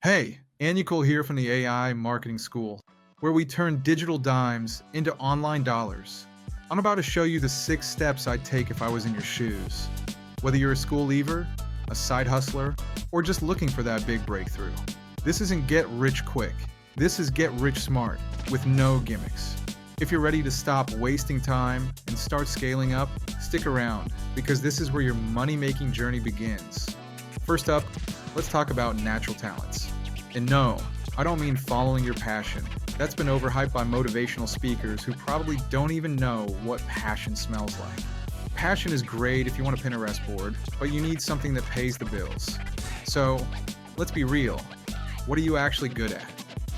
Hey, Anukool here from the AI Marketing School, where we turn digital dimes into online dollars. I'm about to show you the 6 steps I'd take if I was in your shoes. Whether you're a school leaver, a side hustler, or just looking for that big breakthrough. This isn't get rich quick. This is get rich smart, with no gimmicks. If you're ready to stop wasting time and start scaling up, stick around, because this is where your money-making journey begins. First up, let's talk about natural talents. And no, I don't mean following your passion. That's been overhyped by motivational speakers who probably don't even know what passion smells like. Passion is great if you want a Pinterest board, but you need something that pays the bills. So, let's be real. What are you actually good at?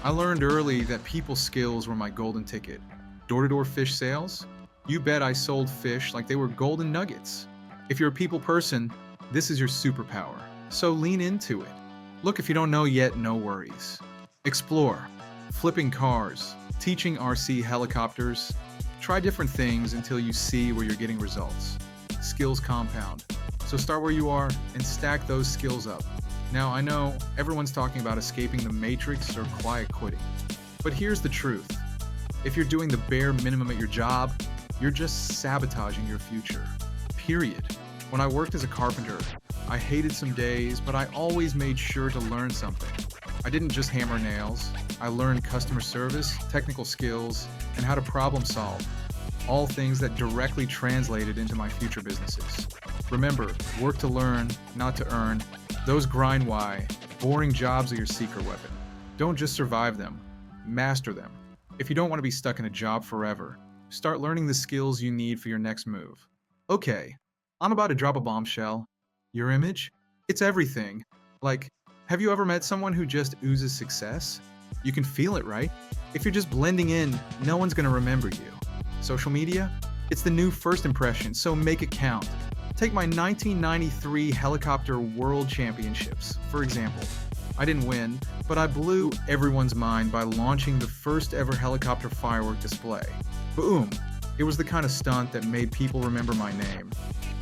I learned early that people skills were my golden ticket. Door-to-door fish sales? You bet I sold fish like they were golden nuggets. If you're a people person, this is your superpower. So lean into it. Look, if you don't know yet, no worries. Explore. Flipping cars, teaching RC helicopters. Try different things until you see where you're getting results. Skills compound. So start where you are and stack those skills up. Now, I know everyone's talking about escaping the matrix or quiet quitting. But here's the truth. If you're doing the bare minimum at your job, you're just sabotaging your future. Period. When I worked as a carpenter, I hated some days, but I always made sure to learn something. I didn't just hammer nails. I learned customer service, technical skills, and how to problem solve. All things that directly translated into my future businesses. Remember, work to learn, not to earn. Those grind why, boring jobs are your secret weapon. Don't just survive them, master them. If you don't want to be stuck in a job forever, start learning the skills you need for your next move. Okay, I'm about to drop a bombshell. Your image? It's everything. Like, have you ever met someone who just oozes success? You can feel it, right? If you're just blending in, no one's gonna remember you. Social media? It's the new first impression, so make it count. Take my 1993 helicopter world championships, for example. I didn't win, but I blew everyone's mind by launching the first ever helicopter firework display. Boom! It was the kind of stunt that made people remember my name.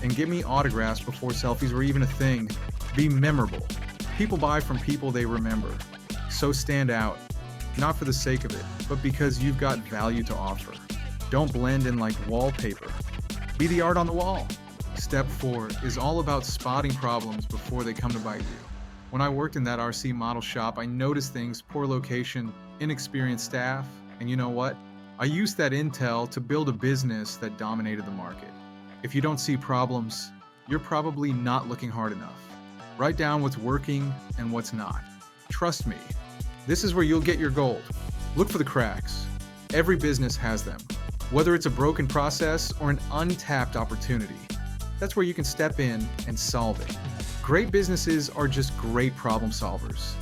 And give me autographs before selfies were even a thing. Be memorable. People buy from people they remember. So stand out. Not for the sake of it, but because you've got value to offer. Don't blend in like wallpaper. Be the art on the wall. Step 4 is all about spotting problems before they come to bite you. When I worked in that RC model shop, I noticed things: poor location, inexperienced staff, and you know what? I used that intel to build a business that dominated the market. If you don't see problems, you're probably not looking hard enough. Write down what's working and what's not. Trust me, this is where you'll get your gold. Look for the cracks. Every business has them, whether it's a broken process or an untapped opportunity. That's where you can step in and solve it. Great businesses are just great problem solvers.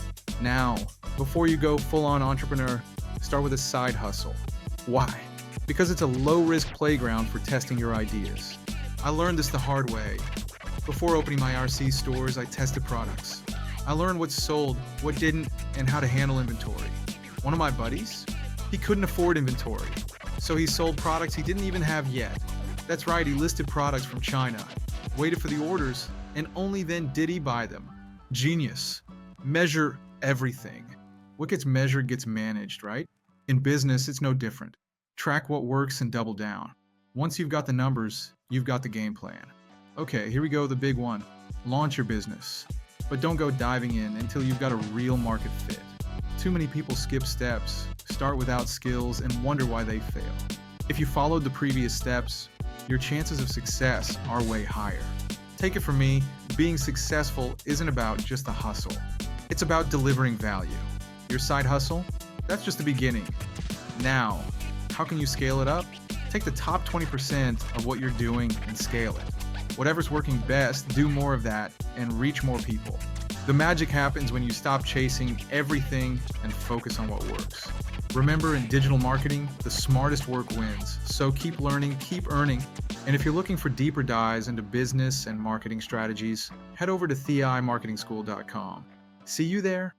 Now, before you go full-on entrepreneur, start with a side hustle. Why? Because it's a low-risk playground for testing your ideas. I learned this the hard way. Before opening my RC stores, I tested products. I learned what sold, what didn't, and how to handle inventory. One of my buddies, he couldn't afford inventory, so he sold products he didn't even have yet. That's right, he listed products from China, waited for the orders, and only then did he buy them. Genius. Measure everything. What gets measured gets managed, right? In business, it's no different. Track what works and double down. Once you've got the numbers, you've got the game plan. Okay, here we go, the big one. Launch your business. But don't go diving in until you've got a real market fit. Too many people skip steps, start without skills, and wonder why they fail. If you followed the previous steps, your chances of success are way higher. Take it from me, being successful isn't about just the hustle. It's about delivering value. Your side hustle? That's just the beginning. Now, how can you scale it up? Take the top 20% of what you're doing and scale it. Whatever's working best, do more of that and reach more people. The magic happens when you stop chasing everything and focus on what works. Remember, in digital marketing, the smartest work wins. So keep learning, keep earning. And if you're looking for deeper dives into business and marketing strategies, head over to theimarketingschool.com. See you there.